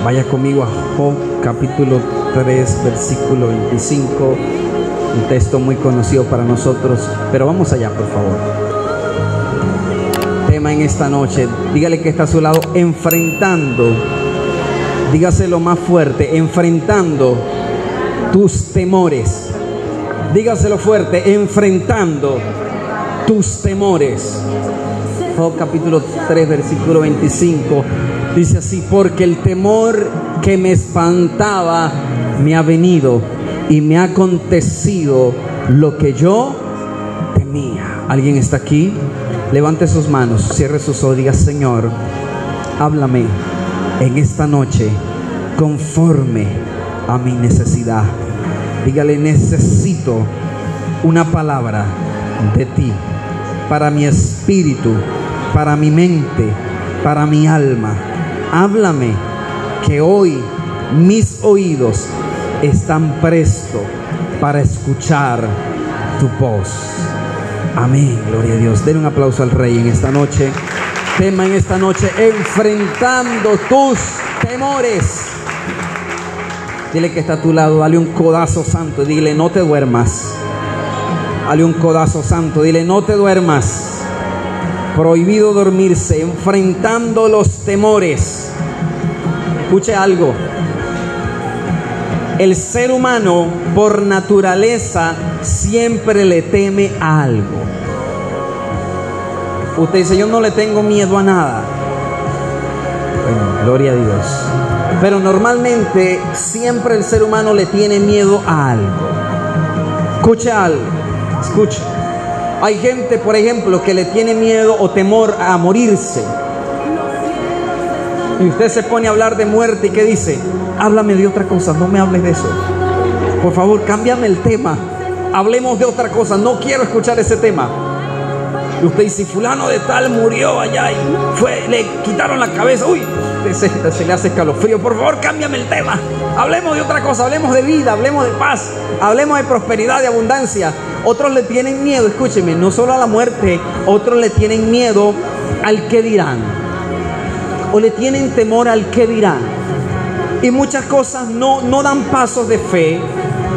Vaya conmigo a Job capítulo 3 versículo 25, un texto muy conocido para nosotros, pero vamos allá por favor. Tema en esta noche, dígale que está a su lado, enfrentando, dígaselo más fuerte, enfrentando tus temores. Dígaselo fuerte, enfrentando tus temores. Job capítulo 3 versículo 25 dice así: porque el temor que me espantaba me ha venido y me ha acontecido lo que yo temía. ¿Alguien está aquí? Levante sus manos, cierre sus ojos, diga: Señor, háblame en esta noche conforme a mi necesidad. Dígale: necesito una palabra de ti para mi espíritu, para mi mente, para mi alma. Háblame, que hoy mis oídos están prestos para escuchar tu voz. Amén, gloria a Dios. Den un aplauso al Rey en esta noche. Tema en esta noche: enfrentando tus temores. Dile que está a tu lado, dale un codazo santo y dile: no te duermas. Dale un codazo santo, dile: no te duermas. Prohibido dormirse, enfrentando los temores. Escuche algo. El ser humano por naturaleza siempre le teme a algo. Usted dice: yo no le tengo miedo a nada. Bueno, gloria a Dios. Pero normalmente siempre el ser humano le tiene miedo a algo. Escuche algo, escuche. Hay gente, por ejemplo, que le tiene miedo o temor a morirse. Y usted se pone a hablar de muerte y ¿qué dice? Háblame de otra cosa, no me hables de eso. Por favor, cámbiame el tema. Hablemos de otra cosa, no quiero escuchar ese tema. Y usted dice: fulano de tal murió allá y le quitaron la cabeza. Uy, se le hace escalofrío. Por favor, cámbiame el tema. Hablemos de otra cosa, hablemos de vida, hablemos de paz, hablemos de prosperidad, de abundancia. Otros le tienen miedo, escúcheme, no solo a la muerte, otros le tienen miedo al que dirán. O le tienen temor al que dirán. Y muchas cosas no dan pasos de fe,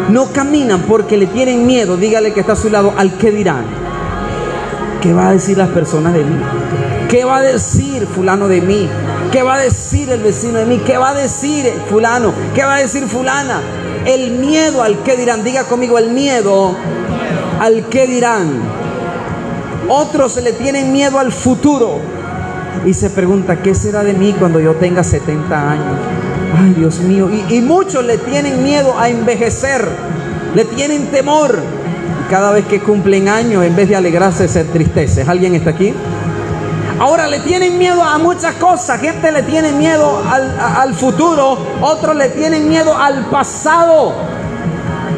no caminan porque le tienen miedo. Dígale que está a su lado: al que dirán. ¿Qué va a decir las personas de mí? ¿Qué va a decir fulano de mí? ¿Qué va a decir el vecino de mí? ¿Qué va a decir fulano? ¿Qué va a decir fulana? El miedo al que dirán. Diga conmigo: el miedo al que dirán. Otros se le tienen miedo al futuro y se pregunta: ¿qué será de mí cuando yo tenga 70 años? Ay, Dios mío. Y muchos le tienen miedo a envejecer, le tienen temor. Y cada vez que cumplen años, en vez de alegrarse, se entristece. ¿Alguien está aquí? Ahora le tienen miedo a muchas cosas. Gente le tiene miedo al futuro, otros le tienen miedo al pasado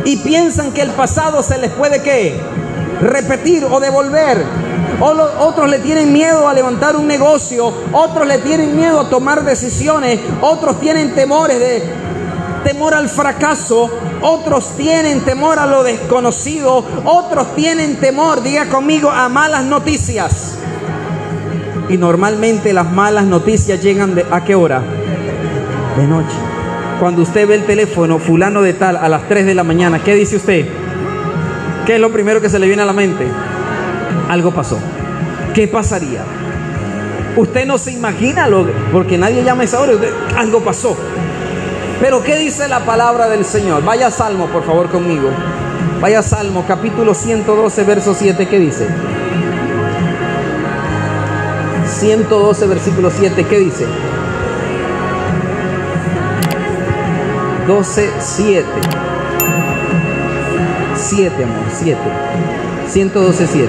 y piensan que el pasado se les puede ¿qué? Repetir o devolver. Otros le tienen miedo a levantar un negocio, otros le tienen miedo a tomar decisiones, otros tienen temor al fracaso, otros tienen temor a lo desconocido, otros tienen temor, diga conmigo, a malas noticias. Y normalmente las malas noticias llegan ¿a qué hora? De noche. Cuando usted ve el teléfono, fulano de tal, a las 3 de la mañana, ¿qué dice usted? ¿Qué es lo primero que se le viene a la mente? Algo pasó. ¿Qué pasaría? Usted no se imagina porque nadie llama a esa hora. Algo pasó. Pero ¿qué dice la palabra del Señor? Vaya a Salmo, por favor, conmigo. Vaya a Salmo, capítulo 112, verso 7. ¿Qué dice? 112, versículo 7. ¿Qué dice? 12, 7. 7, amor, 7. 112, 7.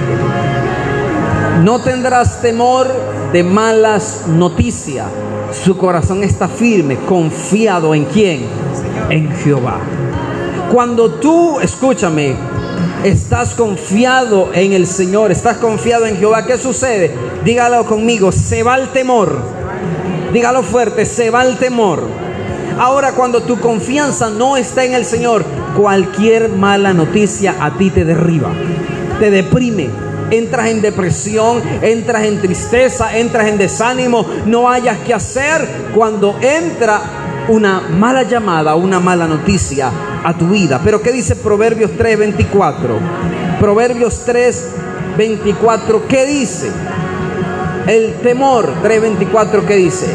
No tendrás temor de malas noticias. Su corazón está firme, confiado ¿en quién? En Jehová. Cuando tú, escúchame, estás confiado en el Señor, estás confiado en Jehová, ¿qué sucede? Dígalo conmigo: se va el temor. Dígalo fuerte: se va el temor. Ahora, cuando tu confianza no está en el Señor, cualquier mala noticia a ti te derriba, te deprime. Entras en depresión, entras en tristeza, entras en desánimo, no hayas qué hacer. Cuando entra una mala llamada, una mala noticia a tu vida. Pero ¿qué dice Proverbios 3:24? Proverbios 3:24, ¿qué dice? El temor, 3:24, ¿qué dice?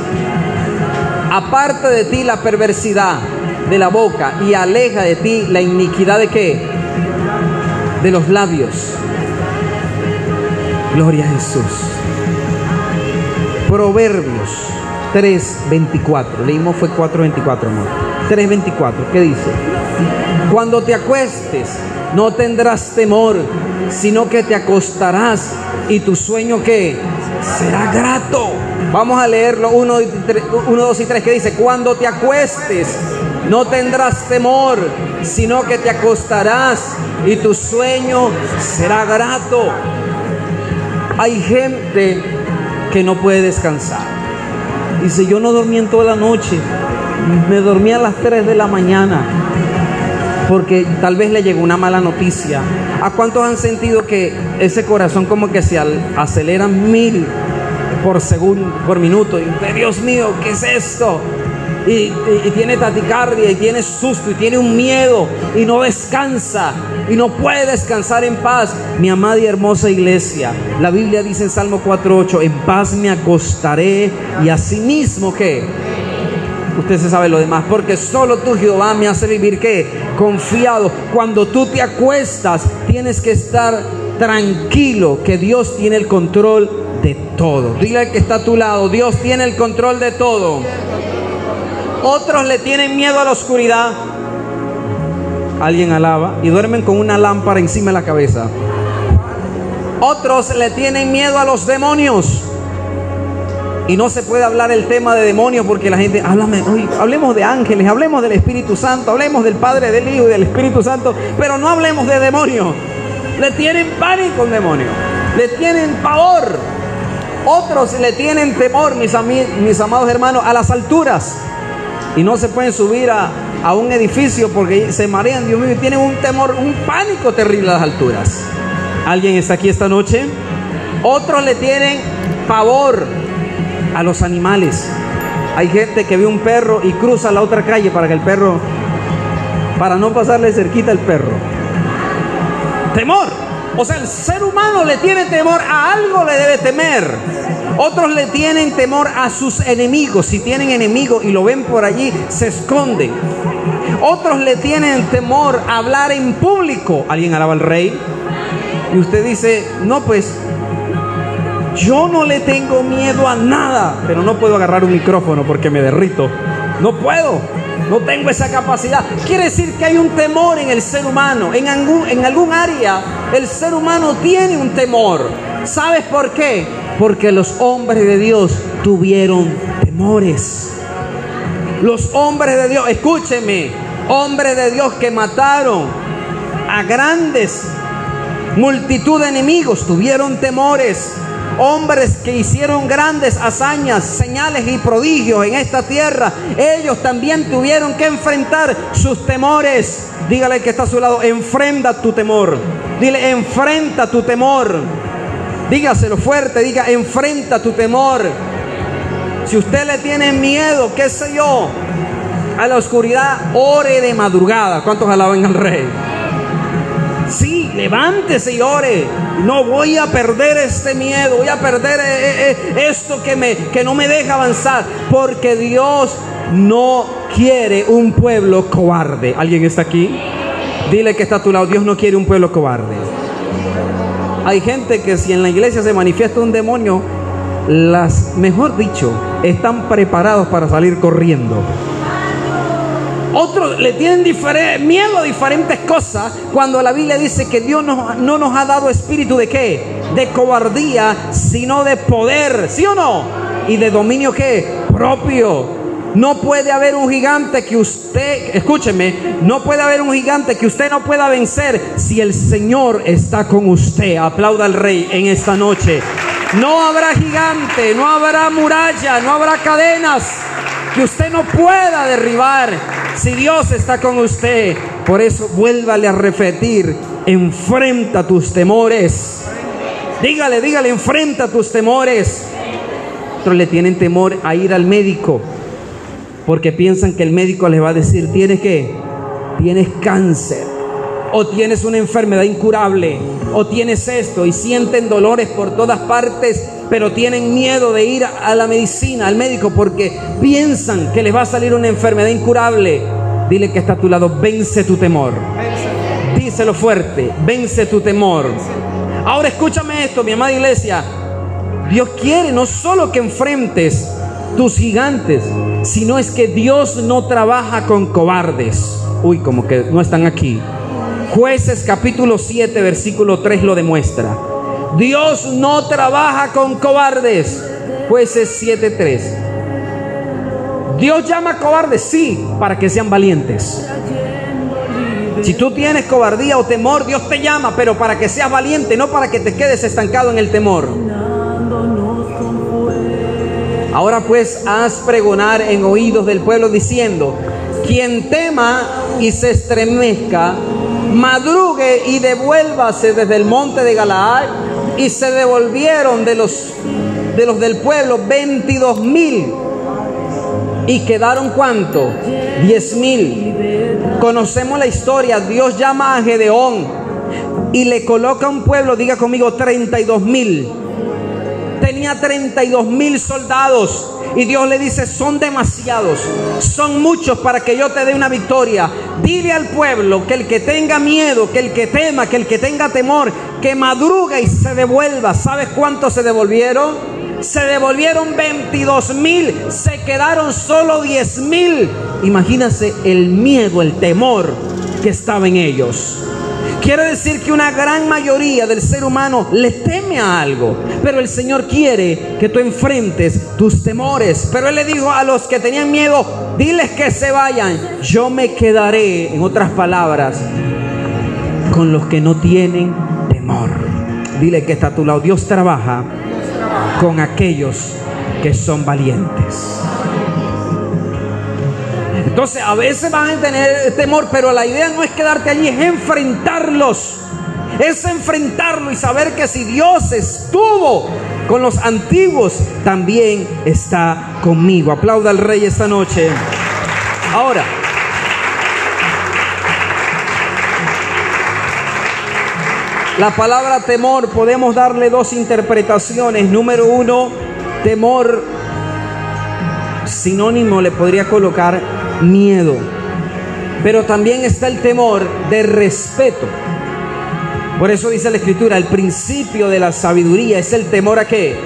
Aparta de ti la perversidad de la boca y aleja de ti la iniquidad ¿de qué? De los labios. Gloria a Jesús. Proverbios 3:24. Leímos fue 4:24, amor. 3:24, ¿qué dice? Cuando te acuestes, no tendrás temor, sino que te acostarás y tu sueño ¿qué? Será grato. Vamos a leerlo 1, 2 y 3, que dice: cuando te acuestes, no tendrás temor, sino que te acostarás y tu sueño será grato. Hay gente que no puede descansar. Dice: yo no dormí en toda la noche, me dormí a las 3 de la mañana, porque tal vez le llegó una mala noticia. ¿A cuántos han sentido que ese corazón como que se acelera 1000 por segundo, por minuto? Y Dios mío, ¿qué es esto? Y tiene taticardia, y tiene susto, y tiene un miedo, y no descansa, y no puede descansar en paz. Mi amada y hermosa iglesia, la Biblia dice en Salmo 4:8: en paz me acostaré, y asimismo ¿qué? Usted se sabe lo demás, porque solo tú, Jehová, me hace vivir ¿qué? Confiado. Cuando tú te acuestas, tienes que estar tranquilo, que Dios tiene el control de todo. Dile al que está a tu lado: Dios tiene el control de todo. Otros le tienen miedo a la oscuridad. Alguien alaba. Y duermen con una lámpara encima de la cabeza. Otros le tienen miedo a los demonios. Y no se puede hablar el tema de demonios porque la gente, hablemos de ángeles, hablemos del Espíritu Santo, hablemos del Padre, del Hijo y del Espíritu Santo, pero no hablemos de demonios. Le tienen pánico al demonio, le tienen pavor. Otros le tienen temor, mis amados hermanos, a las alturas. Y no se pueden subir a un edificio porque se marean, Dios mío, y tienen un temor, un pánico terrible a las alturas. ¿Alguien está aquí esta noche? Otros le tienen pavor a los animales. Hay gente que ve un perro y cruza la otra calle para no pasarle cerquita al perro. Temor. O sea, el ser humano le tiene temor a algo, le debe temer. Otros le tienen temor a sus enemigos. Si tienen enemigos y lo ven por allí, se esconden. Otros le tienen temor a hablar en público. ¿Alguien alaba al Rey? Y usted dice: no, pues yo no le tengo miedo a nada, pero no puedo agarrar un micrófono porque me derrito. No puedo, no tengo esa capacidad. Quiere decir que hay un temor en el ser humano. En algún área el ser humano tiene un temor. ¿Sabes por qué? Porque los hombres de Dios tuvieron temores. Los hombres de Dios, escúcheme, hombres de Dios que mataron a grandes multitud de enemigos, tuvieron temores. Hombres que hicieron grandes hazañas, señales y prodigios en esta tierra, ellos también tuvieron que enfrentar sus temores. Dígale que está a su lado: enfrenta tu temor. Dile: enfrenta tu temor. Dígaselo fuerte, diga: enfrenta tu temor. Si usted le tiene miedo, qué sé yo, a la oscuridad, ore de madrugada. ¿Cuántos alaban al Rey? Sí, levántese y ore. No voy a perder este miedo, voy a perder esto que no me deja avanzar, porque Dios no quiere un pueblo cobarde. ¿Alguien está aquí? Dile que está a tu lado: Dios no quiere un pueblo cobarde. Hay gente que si en la iglesia se manifiesta un demonio, mejor dicho, están preparados para salir corriendo. Otros le tienen miedo a diferentes cosas, cuando la Biblia dice que Dios no nos ha dado espíritu de ¿qué? De cobardía, sino de poder, ¿sí o no? Y de dominio ¿qué? Propio. No puede haber un gigante que usted, escúcheme, no puede haber un gigante que usted no pueda vencer si el Señor está con usted. Aplauda al Rey en esta noche. No habrá gigante, no habrá muralla, no habrá cadenas que usted no pueda derribar si Dios está con usted. Por eso vuélvale a repetir: enfrenta tus temores. Dígale, enfrenta tus temores. Otros le tienen temor a ir al médico. porque piensan que el médico les va a decir, ¿tienes qué? Tienes cáncer, o tienes una enfermedad incurable, o tienes esto, y sienten dolores por todas partes, pero tienen miedo de ir a la medicina, al médico, porque piensan que les va a salir una enfermedad incurable. Dile que está a tu lado, vence tu temor. Díselo fuerte, vence tu temor. Ahora escúchame esto, mi amada iglesia. Dios quiere no solo que enfrentes tus gigantes, sino es que Dios no trabaja con cobardes. Uy, como que no están aquí. Jueces capítulo 7 versículo 3 lo demuestra. Dios no trabaja con cobardes. Jueces 7:3. Dios llama a cobardes, sí, para que sean valientes. Si tú tienes cobardía o temor, Dios te llama, pero para que seas valiente, no para que te quedes estancado en el temor. Ahora pues haz pregonar en oídos del pueblo diciendo: quien tema y se estremezca, madrugue y devuélvase desde el monte de Galaad. Y se devolvieron de los del pueblo 22,000. Y quedaron ¿cuánto? 10,000. Conocemos la historia. Dios llama a Gedeón y le coloca un pueblo, diga conmigo, 32,000. Tenía 32,000 soldados. Y Dios le dice: son demasiados, son muchos para que yo te dé una victoria. Dile al pueblo que el que tenga miedo, que el que tema, que el que tenga temor, que madrugue y se devuelva. ¿Sabes cuántos se devolvieron? Se devolvieron 22,000, se quedaron solo 10,000. Imagínense el miedo, el temor que estaba en ellos. Quiere decir que una gran mayoría del ser humano le teme a algo, pero el Señor quiere que tú enfrentes tus temores. Pero Él le dijo a los que tenían miedo: diles que se vayan, yo me quedaré, en otras palabras, con los que no tienen temor. Dile que está a tu lado, Dios trabaja con aquellos que son valientes. Entonces a veces van a tener temor, pero la idea no es quedarte allí, es enfrentarlos. Es enfrentarlo y saber que si Dios estuvo con los antiguos, también está conmigo. Aplauda al Rey esta noche. Ahora, la palabra temor podemos darle dos interpretaciones. Número uno, temor, sinónimo le podría colocar miedo, pero también está el temor de respeto. Por eso dice la Escritura: el principio de la sabiduría es el temor a qué.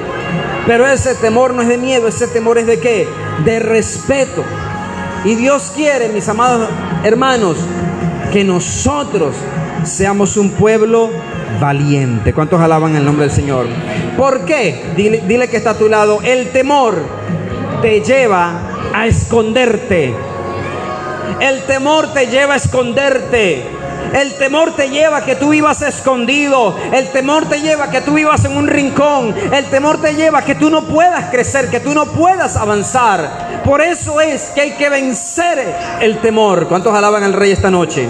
Pero ese temor no es de miedo, ese temor es de qué, de respeto. Y Dios quiere, mis amados hermanos, que nosotros seamos un pueblo valiente. ¿Cuántos alaban el nombre del Señor? ¿Por qué? Dile que está a tu lado: el temor te lleva a esconderte. El temor te lleva a esconderte. El temor te lleva a que tú vivas escondido. El temor te lleva a que tú vivas en un rincón. El temor te lleva a que tú no puedas crecer, que tú no puedas avanzar. Por eso es que hay que vencer el temor. ¿Cuántos alaban al Rey esta noche?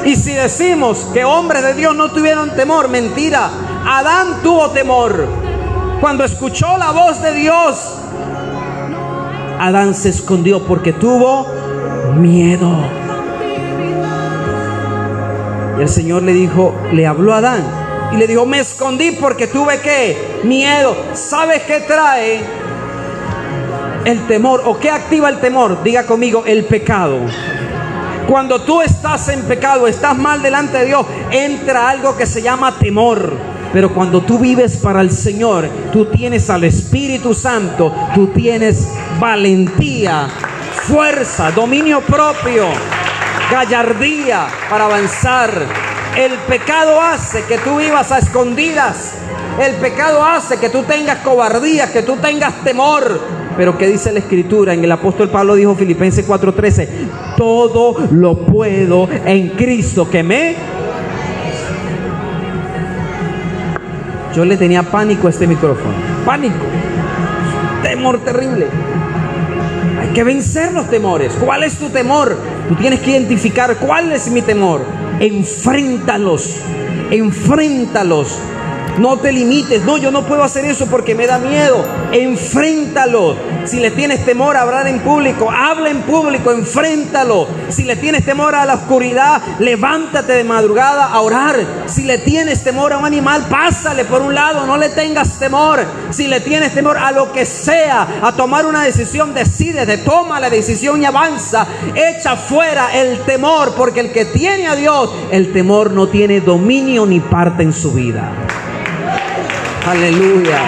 Y si decimos que hombres de Dios no tuvieron temor, mentira. Adán tuvo temor. Cuando escuchó la voz de Dios, Adán se escondió porque tuvo miedo. Y el Señor le habló a Adán y le dijo: me escondí porque tuve ¿qué? Miedo. ¿Sabes qué trae el temor? ¿O qué activa el temor? Diga conmigo: el pecado. Cuando tú estás en pecado, estás mal delante de Dios, entra algo que se llama temor. Pero cuando tú vives para el Señor, tú tienes al Espíritu Santo, tú tienes valentía, fuerza, dominio propio, gallardía para avanzar. El pecado hace que tú vivas a escondidas. El pecado hace que tú tengas cobardía, que tú tengas temor. Pero ¿qué dice la Escritura? En el apóstol Pablo dijo, Filipenses 4:13: todo lo puedo en Cristo que me... Yo le tenía pánico a este micrófono. Pánico. Temor terrible. Hay que vencer los temores. ¿Cuál es tu temor? Tú tienes que identificar cuál es mi temor. Enfréntalos. Enfréntalos. No te limites. No, yo no puedo hacer eso porque me da miedo. Enfréntalo. Si le tienes temor a hablar en público, habla en público, enfréntalo. Si le tienes temor a la oscuridad, levántate de madrugada a orar. Si le tienes temor a un animal, pásale por un lado, no le tengas temor. Si le tienes temor a lo que sea, a tomar una decisión, decídete, toma la decisión y avanza. Echa fuera el temor, porque el que tiene a Dios, el temor no tiene dominio ni parte en su vida. Aleluya.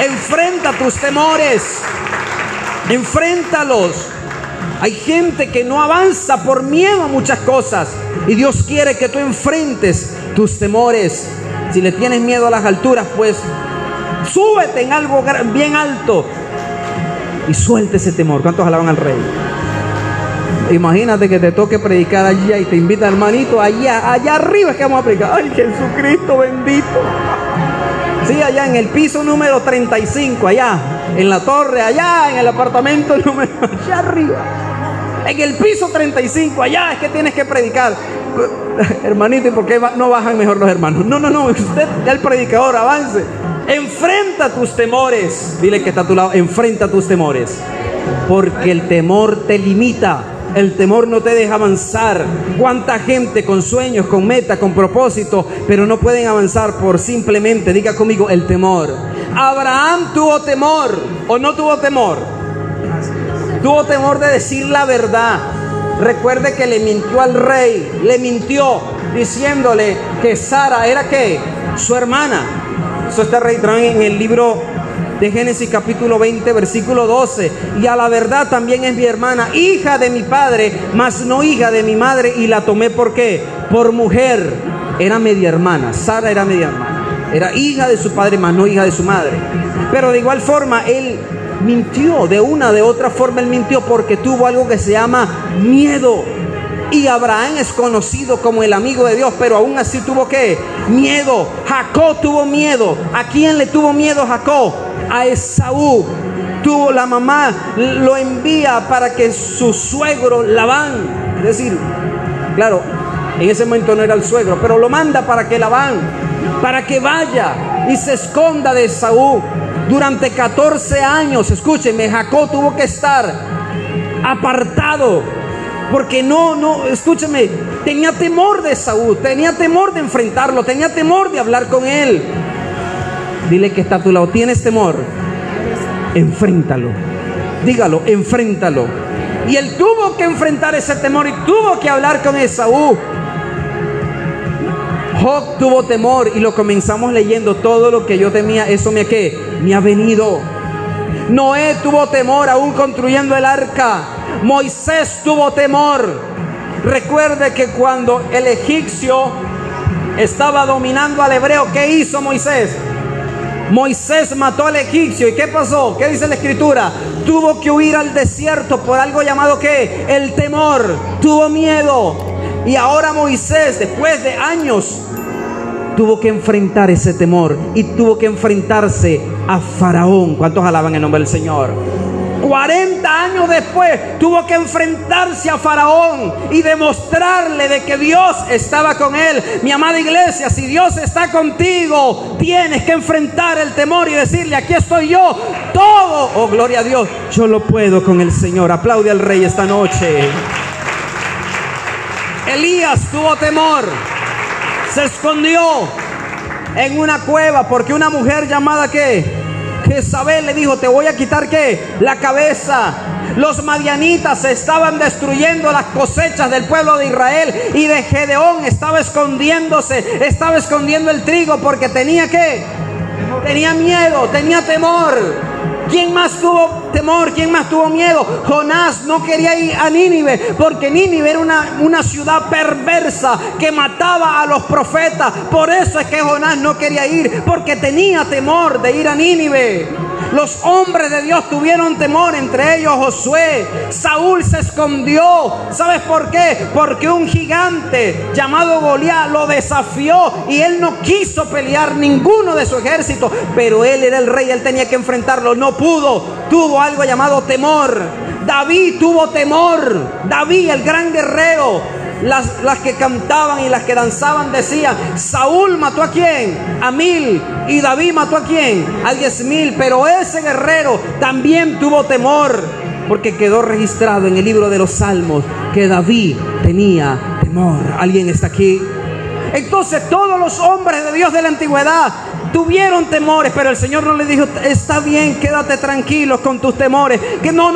Enfrenta tus temores. Enfréntalos. Hay gente que no avanza por miedo a muchas cosas, y Dios quiere que tú enfrentes tus temores. Si le tienes miedo a las alturas, pues súbete en algo bien alto y suelte ese temor. ¿Cuántos alaban al Rey? Imagínate que te toque predicar allá y te invita, hermanito, allá arriba es que vamos a predicar. Ay, Jesucristo bendito. Sí, allá en el piso número 35, allá en la torre, allá en el apartamento número, allá arriba, en el piso 35, allá es que tienes que predicar. Hermanito, ¿y por qué no bajan mejor los hermanos? No, usted ya el predicador, avance. Enfrenta tus temores. Dile que está a tu lado, enfrenta tus temores, porque el temor te limita. El temor no te deja avanzar. ¿Cuánta gente con sueños, con metas, con propósitos, pero no pueden avanzar por simplemente, diga conmigo, el temor? Abraham tuvo temor, ¿o no tuvo temor? Tuvo temor de decir la verdad. Recuerde que le mintió al rey, le mintió diciéndole que Sara era ¿qué? Su hermana. Eso está registrado en el libro de Génesis capítulo 20 versículo 12. Y a la verdad también es mi hermana, hija de mi padre, mas no hija de mi madre, y la tomé ¿por qué? Por mujer. Era media hermana, Sara era media hermana, era hija de su padre, mas no hija de su madre. Pero de igual forma él mintió, de una de otra forma él mintió, porque tuvo algo que se llama miedo. Y Abraham es conocido como el amigo de Dios, pero aún así tuvo ¿qué? Miedo. Jacob tuvo miedo. ¿A quién le tuvo miedo Jacob? A Esaú. Tuvo, la mamá lo envía para que su suegro Labán, es decir, claro, en ese momento no era el suegro, pero lo manda para que Labán, para que vaya y se esconda de Esaú. Durante 14 años, escúcheme, Jacob tuvo que estar apartado, porque escúcheme, tenía temor de Esaú, tenía temor de enfrentarlo, tenía temor de hablar con él. Dile que está a tu lado, ¿tienes temor? Enfréntalo. Dígalo, enfréntalo. Y él tuvo que enfrentar ese temor y tuvo que hablar con Esaú. Job tuvo temor y lo comenzamos leyendo. Todo lo que yo temía, eso me ha venido. Noé tuvo temor aún construyendo el arca. Moisés tuvo temor. Recuerde que cuando el egipcio estaba dominando al hebreo, ¿qué hizo Moisés? Moisés mató al egipcio. ¿Y qué pasó? ¿Qué dice la escritura? Tuvo que huir al desierto por algo llamado ¿qué? El temor. Tuvo miedo. Y ahora Moisés, después de años, tuvo que enfrentar ese temor y tuvo que enfrentarse a Faraón. ¿Cuántos alaban el nombre del Señor? 40 años después tuvo que enfrentarse a Faraón y demostrarle de que Dios estaba con él. Mi amada iglesia, si Dios está contigo, tienes que enfrentar el temor y decirle: aquí estoy yo, todo, oh gloria a Dios, yo lo puedo con el Señor. Aplaude al Rey esta noche. Elías tuvo temor, se escondió en una cueva porque una mujer llamada ¿qué? Jezabel le dijo: te voy a quitar ¿qué? La cabeza. Los madianitas estaban destruyendo las cosechas del pueblo de Israel, y de Gedeón estaba escondiéndose, estaba escondiendo el trigo porque tenía ¿qué? Tenía miedo, tenía temor. ¿Quién más tuvo temor? ¿Quién más tuvo miedo? Jonás no quería ir a Nínive porque Nínive era una ciudad perversa que mataba a los profetas. Por eso es que Jonás no quería ir, porque tenía temor de ir a Nínive. Los hombres de Dios tuvieron temor, entre ellos Josué. Saúl se escondió. ¿Sabes por qué? Porque un gigante llamado Goliat lo desafió y él no quiso pelear ninguno de su ejército, pero él era el rey, él tenía que enfrentarlo, no pudo. Tuvo algo llamado temor. David tuvo temor. David, el gran guerrero, las que cantaban y las que danzaban decían: Saúl mató ¿a quién? A 1000. Y David mató ¿a quién? A 10,000. Pero ese guerrero también tuvo temor, porque quedó registrado en el libro de los Salmos que David tenía temor. ¿Alguien está aquí? Entonces todos los hombres de Dios de la antigüedad tuvieron temores, pero el Señor no le dijo: está bien, quédate tranquilo con tus temores. Que no.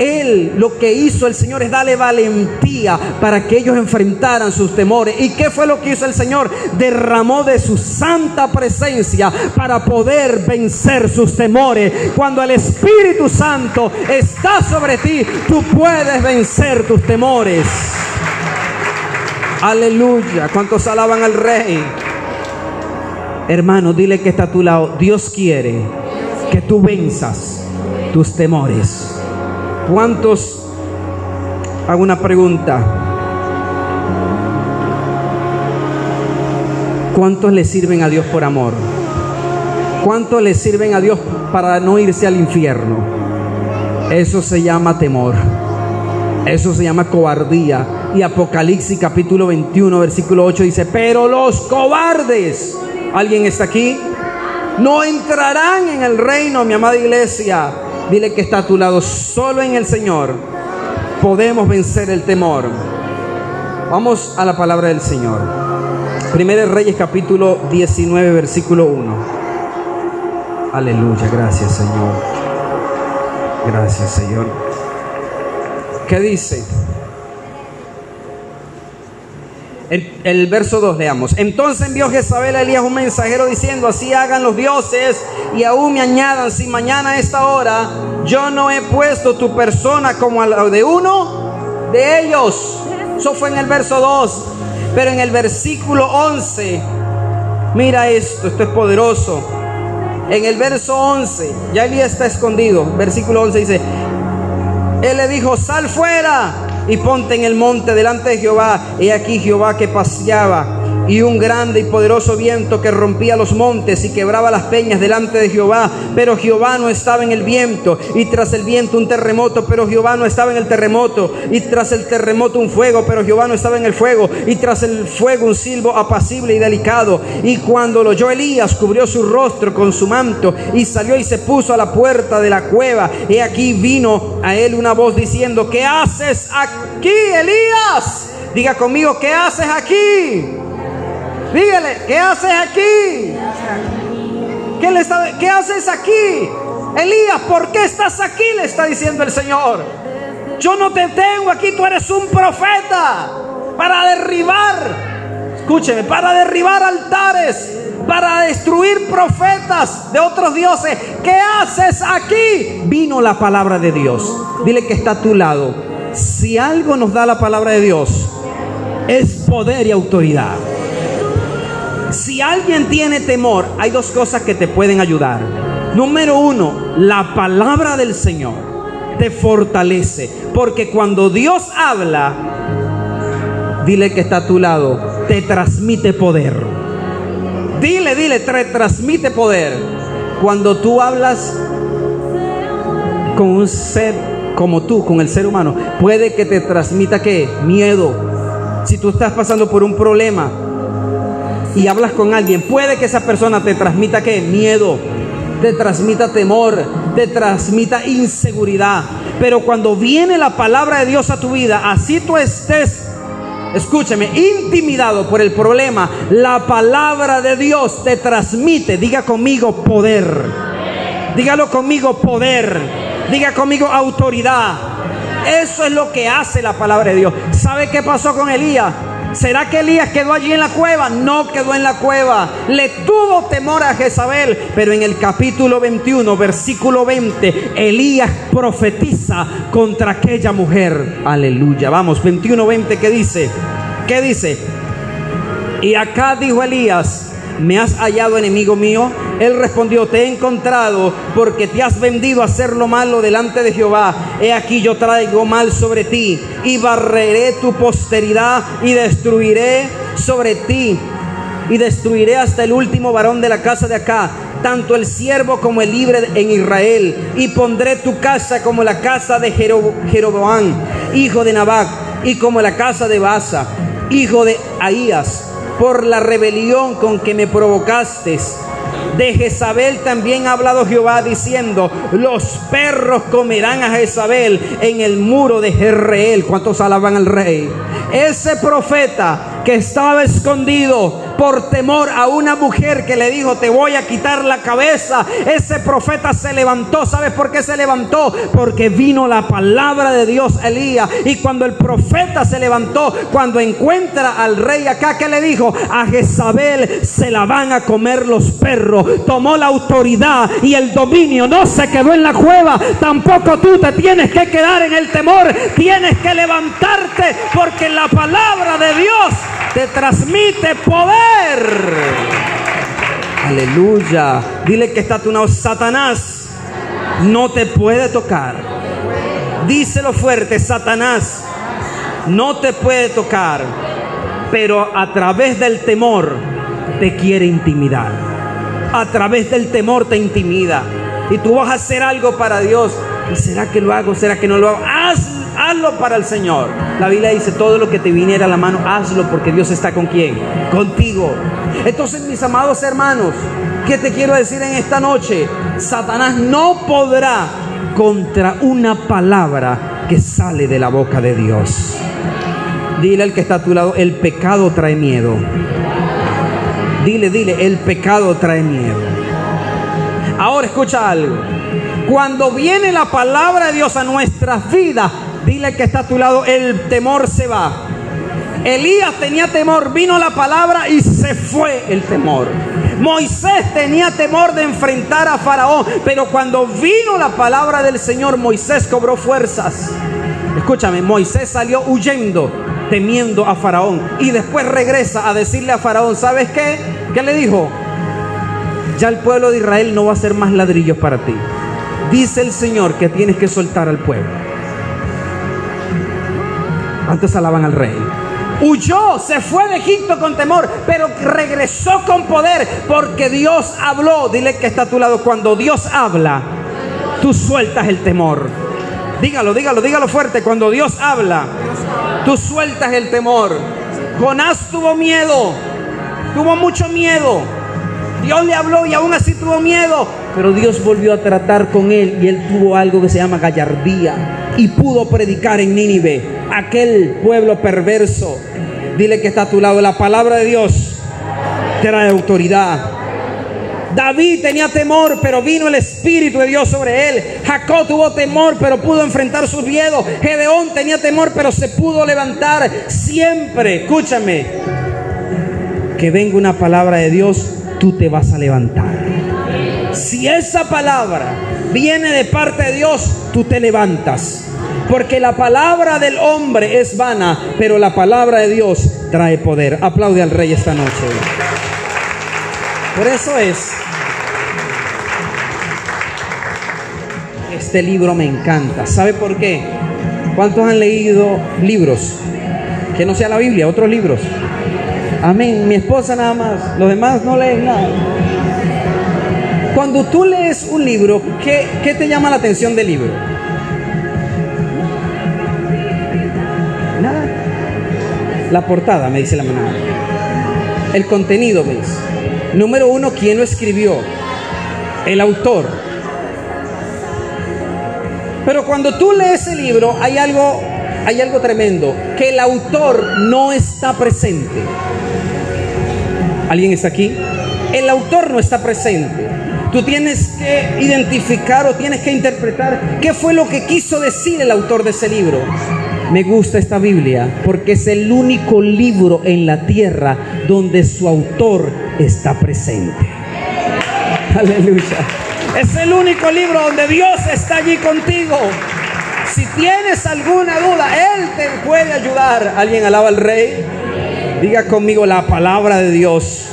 Él, lo que hizo el Señor es darle valentía para que ellos enfrentaran sus temores. ¿Y qué fue lo que hizo el Señor? Derramó de su santa presencia para poder vencer sus temores. Cuando el Espíritu Santo está sobre ti, tú puedes vencer tus temores. Aleluya. ¿Cuántos alaban al Rey? Hermano, dile que está a tu lado: Dios quiere que tú venzas tus temores. ¿Cuántos? Hago una pregunta. ¿Cuántos le sirven a Dios por amor? ¿Cuántos le sirven a Dios para no irse al infierno? Eso se llama temor. Eso se llama cobardía. Y Apocalipsis capítulo 21 versículo 8 dice: pero los cobardes, ¿alguien está aquí?, no entrarán en el reino. Mi amada iglesia, dile que está a tu lado: solo en el Señor podemos vencer el temor. Vamos a la palabra del Señor. Primera de Reyes capítulo 19 versículo 1. Aleluya. Gracias, Señor. Gracias, Señor. ¿Qué dice? El verso 2, leamos. Entonces envió Jezabel a Elías un mensajero diciendo: así hagan los dioses y aún me añadan, si mañana a esta hora yo no he puesto tu persona como a la de uno de ellos. Eso fue en el verso 2. Pero en el versículo 11, mira esto es poderoso. En el verso 11, ya Elías está escondido. Versículo 11 dice: él le dijo: sal fuera y ponte en el monte delante de Jehová. He aquí Jehová que paseaba, y un grande y poderoso viento que rompía los montes y quebraba las peñas delante de Jehová. Pero Jehová no estaba en el viento, y tras el viento un terremoto, pero Jehová no estaba en el terremoto, y tras el terremoto un fuego, pero Jehová no estaba en el fuego, y tras el fuego un silbo apacible y delicado. Y cuando lo oyó Elías, cubrió su rostro con su manto y salió y se puso a la puerta de la cueva. He aquí vino a él una voz diciendo: ¿qué haces aquí, Elías? Diga conmigo: ¿qué haces aquí? Dígale: ¿qué haces aquí? ¿Qué haces aquí? Elías, ¿por qué estás aquí?, le está diciendo el Señor. Yo no te tengo aquí, tú eres un profeta para derribar, escúcheme, para derribar altares, para destruir profetas de otros dioses. ¿Qué haces aquí? Vino la palabra de Dios. Dile que está a tu lado: si algo nos da la palabra de Dios, es poder y autoridad. Si alguien tiene temor, hay dos cosas que te pueden ayudar. Número uno, la palabra del Señor te fortalece, porque cuando Dios habla, dile que está a tu lado, te transmite poder. Dile, te transmite poder. Cuando tú hablas con un ser como tú, con el ser humano, puede que te transmita ¿qué? Miedo. Si tú estás pasando por un problema y hablas con alguien, puede que esa persona te transmita ¿qué? Miedo, te transmita temor, te transmita inseguridad. Pero cuando viene la palabra de Dios a tu vida, así tú estés, escúcheme, intimidado por el problema, la palabra de Dios te transmite, diga conmigo, poder. Dígalo conmigo, poder. Diga conmigo, autoridad. Eso es lo que hace la palabra de Dios. ¿Sabe qué pasó con Elías? ¿Será que Elías quedó allí en la cueva? No quedó en la cueva. Le tuvo temor a Jezabel. Pero en el capítulo 21, versículo 20, Elías profetiza contra aquella mujer. Aleluya. Vamos, 21:20, ¿qué dice? ¿Qué dice? Y acá dijo Elías: ¿me has hallado, enemigo mío? Él respondió: te he encontrado porque te has vendido a hacer lo malo delante de Jehová. He aquí yo traigo mal sobre ti y barreré tu posteridad y destruiré sobre ti y destruiré hasta el último varón de la casa de acá. tanto el siervo como el libre en Israel, y pondré tu casa como la casa de Jeroboam, hijo de Nabat, y como la casa de Baasa, hijo de Ahías, por la rebelión con que me provocaste. De Jezabel también ha hablado Jehová diciendo: los perros comerán a Jezabel en el muro de Jezreel. ¿Cuántos alaban al rey? Ese profeta que estaba escondido por temor a una mujer que le dijo: te voy a quitar la cabeza, ese profeta se levantó. ¿Sabes por qué se levantó? Porque vino la palabra de Dios a Elías. Y cuando el profeta se levantó, cuando encuentra al rey acá, ¿qué le dijo? A Jezabel se la van a comer los perros. Tomó la autoridad y el dominio, no se quedó en la cueva. Tampoco tú te tienes que quedar en el temor, tienes que levantarte, porque la palabra de Dios te transmite poder. Aleluya. Dile que está a tu lado: Satanás no te puede tocar. Díselo fuerte: Satanás no te puede tocar, pero a través del temor te quiere intimidar. A través del temor te intimida. Y tú vas a hacer algo para Dios. ¿Y será que lo hago? ¿Será que no lo hago? Hazlo para el Señor. La Biblia dice: todo lo que te viniera a la mano, hazlo, porque Dios está ¿con quién? Contigo. Entonces, mis amados hermanos, ¿qué te quiero decir en esta noche? Satanás no podrá contra una palabra que sale de la boca de Dios. Dile al que está a tu lado: el pecado trae miedo. Dile, el pecado trae miedo. Ahora escucha algo. Cuando viene la palabra de Dios a nuestras vidas, dile que está a tu lado: el temor se va. Elías tenía temor, vino la palabra y se fue el temor. Moisés tenía temor de enfrentar a Faraón, pero cuando vino la palabra del Señor, Moisés cobró fuerzas. Escúchame, Moisés salió huyendo, temiendo a Faraón, y después regresa a decirle a Faraón: ¿sabes qué? ¿Qué le dijo? Ya el pueblo de Israel no va a ser más ladrillos para ti. Dice el Señor que tienes que soltar al pueblo. Antes alaban al rey. Huyó, se fue de Egipto con temor, pero regresó con poder, porque Dios habló. Dile que está a tu lado: cuando Dios habla, tú sueltas el temor. Dígalo fuerte: cuando Dios habla, tú sueltas el temor. Jonás tuvo miedo, tuvo mucho miedo. Dios le habló y aún así tuvo miedo, pero Dios volvió a tratar con él, y él tuvo algo que se llama gallardía, y pudo predicar en Nínive, aquel pueblo perverso. Dile que está a tu lado: la palabra de Dios trae autoridad. David tenía temor, pero vino el Espíritu de Dios sobre él. Jacob tuvo temor, pero pudo enfrentar sus miedos. Gedeón tenía temor, pero se pudo levantar. Siempre, escúchame, que venga una palabra de Dios, tú te vas a levantar. Si esa palabra viene de parte de Dios, tú te levantas. Porque la palabra del hombre es vana, pero la palabra de Dios trae poder. Aplaude al rey esta noche. Por eso este libro me encanta. ¿Sabe por qué? ¿Cuántos han leído libros que no sea la Biblia, otros libros? Amén. Mi esposa nada más, los demás no leen nada. Cuando tú lees un libro, ¿qué te llama la atención del libro? Nada. La portada, me dice la manada. El contenido, ¿ves? Número uno, ¿quién lo escribió? El autor. Pero cuando tú lees el libro, hay algo tremendo, que el autor no está presente. ¿Alguien está aquí? El autor no está presente. Tú tienes que identificar o tienes que interpretar qué fue lo que quiso decir el autor de ese libro. Me gusta esta Biblia porque es el único libro en la tierra donde su autor está presente. Aleluya. Es el único libro donde Dios está allí contigo. Si tienes alguna duda, Él te puede ayudar. ¿Alguien alaba al Rey? Diga conmigo: la palabra de Dios.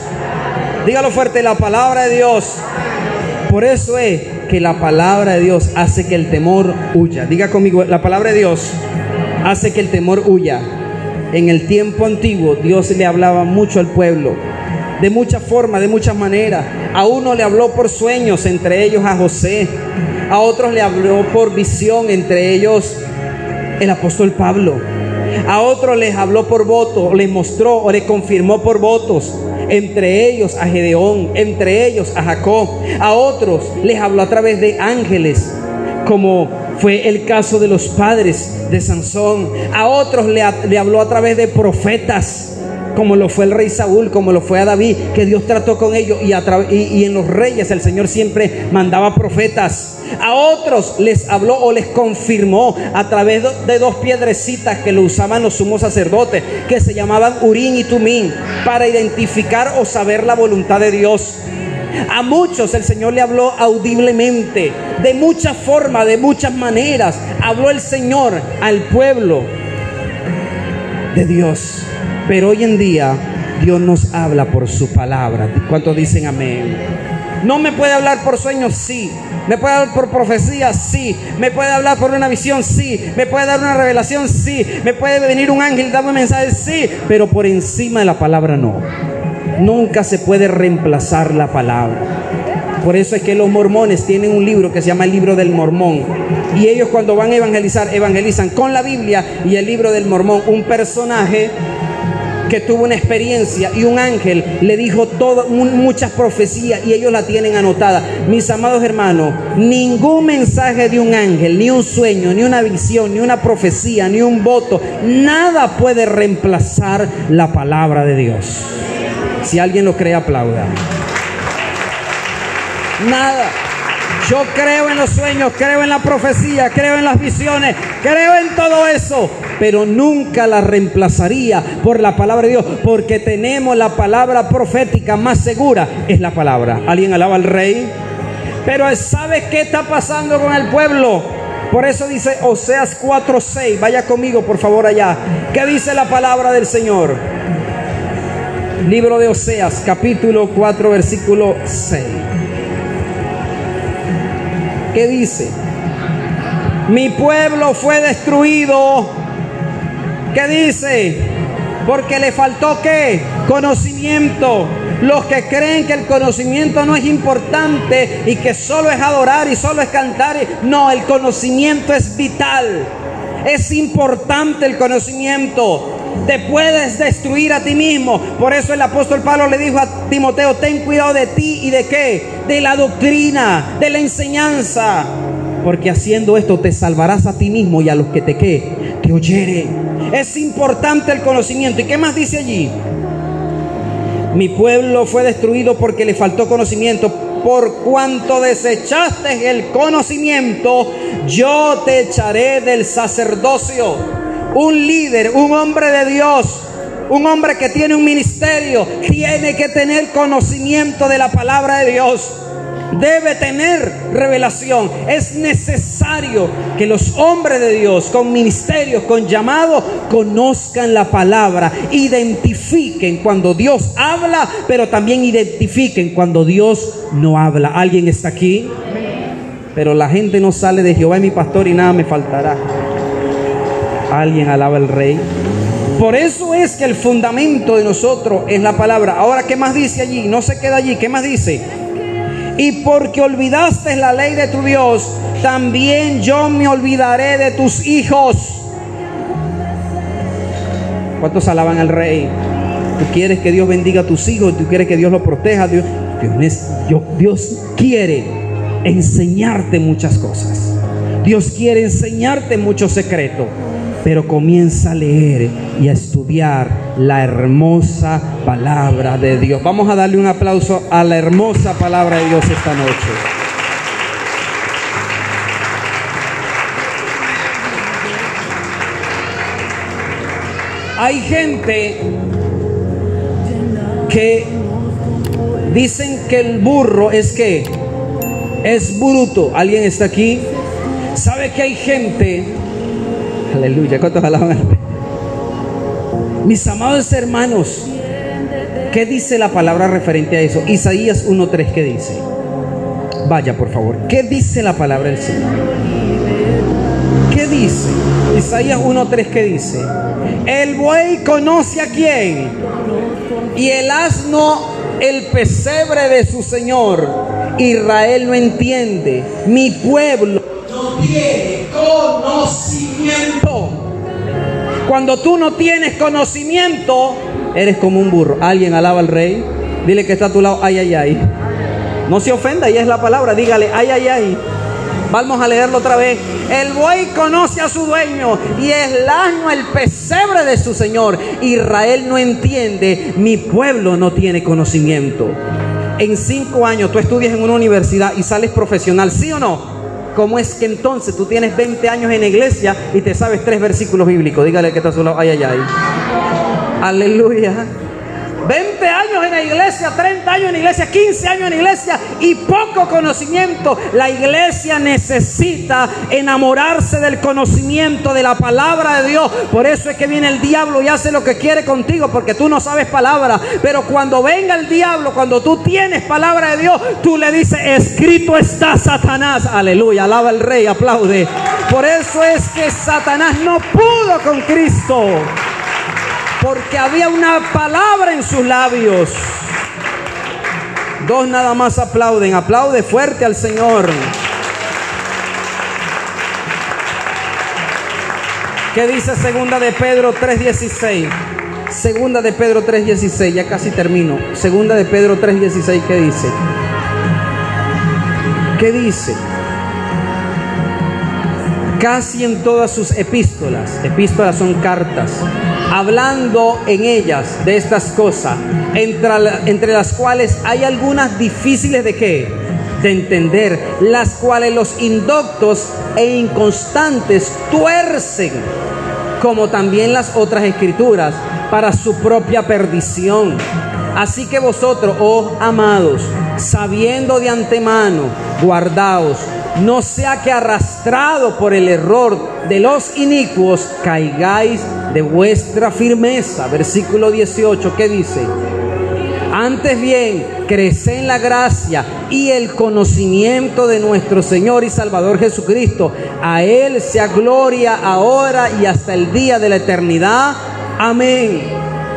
Dígalo fuerte: la palabra de Dios. Por eso es que la palabra de Dios hace que el temor huya. Diga conmigo: la palabra de Dios hace que el temor huya. En el tiempo antiguo Dios le hablaba mucho al pueblo de muchas formas, de muchas maneras. A uno le habló por sueños, entre ellos a José. A otros le habló por visión, entre ellos el apóstol Pablo. A otros les habló por voto, les mostró o les confirmó por votos, entre ellos a Gedeón, entre ellos a Jacob. A otros les habló a través de ángeles, como fue el caso de los padres de Sansón. A otros le habló a través de profetas, como lo fue el rey Saúl, como lo fue a David, que Dios trató con ellos. Y en los reyes el Señor siempre mandaba profetas. A otros les habló o les confirmó a través de dos piedrecitas que lo usaban los sumos sacerdotes, que se llamaban Urín y Tumín, para identificar o saber la voluntad de Dios. A muchos el Señor le habló audiblemente, de muchas formas, de muchas maneras. Habló el Señor al pueblo de Dios. Pero hoy en día Dios nos habla por su palabra. ¿Cuántos dicen amén? No me puede hablar por sueños, sí. Me puede hablar por profecía, sí. Me puede hablar por una visión, sí. Me puede dar una revelación, sí. Me puede venir un ángel y darme un mensaje, sí. Pero por encima de la palabra no. Nunca se puede reemplazar la palabra. Por eso es que los mormones tienen un libro que se llama el libro del Mormón. Y ellos, cuando van a evangelizar, evangelizan con la Biblia y el libro del Mormón. Un personaje que tuvo una experiencia y un ángel le dijo muchas profecías, y ellos la tienen anotada. Mis amados hermanos, ningún mensaje de un ángel, ni un sueño, ni una visión, ni una profecía, ni un voto, nada puede reemplazar la palabra de Dios. Si alguien lo cree, aplauda. Nada. Yo creo en los sueños, creo en la profecía, creo en las visiones, creo en todo eso, pero nunca la reemplazaría por la palabra de Dios, porque tenemos la palabra profética más segura, es la palabra. ¿Alguien alaba al Rey? Pero ¿sabe qué está pasando con el pueblo? Por eso dice Oseas 4:6, vaya conmigo por favor allá. ¿Qué dice la palabra del Señor? Libro de Oseas, capítulo 4, versículo 6. ¿Qué dice? Mi pueblo fue destruido. ¿Qué dice? Porque le faltó ¿qué? Conocimiento. Los que creen que el conocimiento no es importante y que solo es adorar y solo es cantar. No, el conocimiento es vital. Es importante el conocimiento. Te puedes destruir a ti mismo. Por eso el apóstol Pablo le dijo a Timoteo: ten cuidado de ti y de qué, de la doctrina, de la enseñanza, porque haciendo esto te salvarás a ti mismo y a los que te oyere. Es importante el conocimiento. ¿Y qué más dice allí? Mi pueblo fue destruido porque le faltó conocimiento. Por cuanto desechaste el conocimiento, yo te echaré del sacerdocio. Un líder, un hombre de Dios, un hombre que tiene un ministerio, tiene que tener conocimiento de la palabra de Dios. Debe tener revelación. Es necesario que los hombres de Dios, con ministerios, con llamado, conozcan la palabra, identifiquen cuando Dios habla, pero también identifiquen cuando Dios no habla. ¿Alguien está aquí? Pero la gente no sale de Jehová es mi pastor y nada me faltará. Alguien alaba al Rey. Por eso es que el fundamento de nosotros es la palabra. Ahora, ¿qué más dice allí? No se queda allí. ¿Qué más dice? Y porque olvidaste la ley de tu Dios, también yo me olvidaré de tus hijos. ¿Cuántos alaban al Rey? Tú quieres que Dios bendiga a tus hijos, tú quieres que Dios los proteja. Dios quiere enseñarte muchas cosas. Dios quiere enseñarte muchos secretos. Pero comienza a leer y a estudiar la hermosa palabra de Dios. Vamos a darle un aplauso a la hermosa palabra de Dios esta noche. Hay gente que dicen que el burro es ¿qué? Es bruto. ¿Alguien está aquí? ¿Sabe que hay gente? Aleluya, ¿cuántos alaban? Mis amados hermanos, ¿qué dice la palabra referente a eso? Isaías 1:3, ¿qué dice? Vaya por favor, ¿qué dice la palabra del Señor? ¿Qué dice? Isaías 1:3, ¿qué dice? El buey conoce a quién y el asno el pesebre de su Señor. Israel no entiende, mi pueblo no tiene conocimiento. Cuando tú no tienes conocimiento, eres como un burro. Alguien alaba al Rey. Dile que está a tu lado, ay, ay, ay. No se ofenda, y es la palabra. Dígale, ay, ay, ay. Vamos a leerlo otra vez. El buey conoce a su dueño y el asno el pesebre de su Señor. Israel no entiende, mi pueblo no tiene conocimiento. En 5 años tú estudias en una universidad y sales profesional, ¿sí o no? ¿Cómo es que entonces tú tienes 20 años en la iglesia y te sabes 3 versículos bíblicos? Dígale que está a su lado, ay, ay, ay. Aleluya. 20 años en la iglesia, 30 años en la iglesia, 15 años en la iglesia y poco conocimiento. La iglesia necesita enamorarse del conocimiento de la palabra de Dios. Por eso es que viene el diablo y hace lo que quiere contigo, porque tú no sabes palabra. Pero cuando venga el diablo, cuando tú tienes palabra de Dios, tú le dices, escrito está, Satanás. Aleluya, alaba al Rey, aplaude. Por eso es que Satanás no pudo con Cristo, porque había una palabra en sus labios. 2 nada más aplauden. Aplaude fuerte al Señor. ¿Qué dice segunda de Pedro 3:16? Segunda de Pedro 3:16, ya casi termino. Segunda de Pedro 3:16, ¿qué dice? ¿Qué dice? Casi en todas sus epístolas son cartas, hablando en ellas de estas cosas, entre las cuales hay algunas difíciles de ¿qué? De entender, las cuales los indoctos e inconstantes tuercen, como también las otras escrituras, para su propia perdición. Así que vosotros, oh amados, sabiendo de antemano, guardaos, no sea que arrastrado por el error de los inicuos caigáis de vuestra firmeza. Versículo 18, ¿qué dice? Antes bien, creced en la gracia y el conocimiento de nuestro Señor y Salvador Jesucristo. A Él sea gloria ahora y hasta el día de la eternidad. Amén.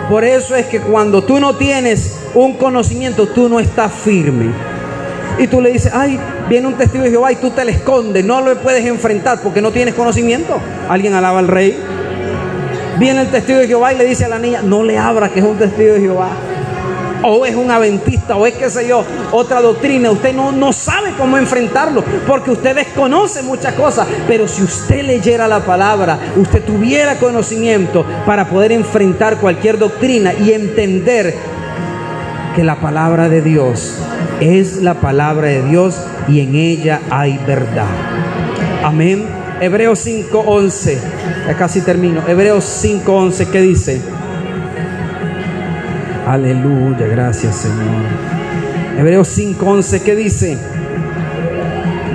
Por eso es que cuando tú no tienes un conocimiento, tú no estás firme. Y tú le dices, ay, viene un testigo de Jehová, y tú te le escondes, no lo puedes enfrentar porque no tienes conocimiento. Alguien alaba al Rey. Viene el testigo de Jehová y le dice a la niña, no le abra que es un testigo de Jehová, o es un adventista, o es qué sé yo, otra doctrina. Usted no sabe cómo enfrentarlo porque usted desconoce muchas cosas. Pero si usted leyera la palabra, usted tuviera conocimiento para poder enfrentar cualquier doctrina y entender que la palabra de Dios es la palabra de Dios y en ella hay verdad. Amén. Hebreos 5:11, ya casi termino. Hebreos 5:11, ¿qué dice? Aleluya, gracias Señor. Hebreos 5:11, ¿qué dice?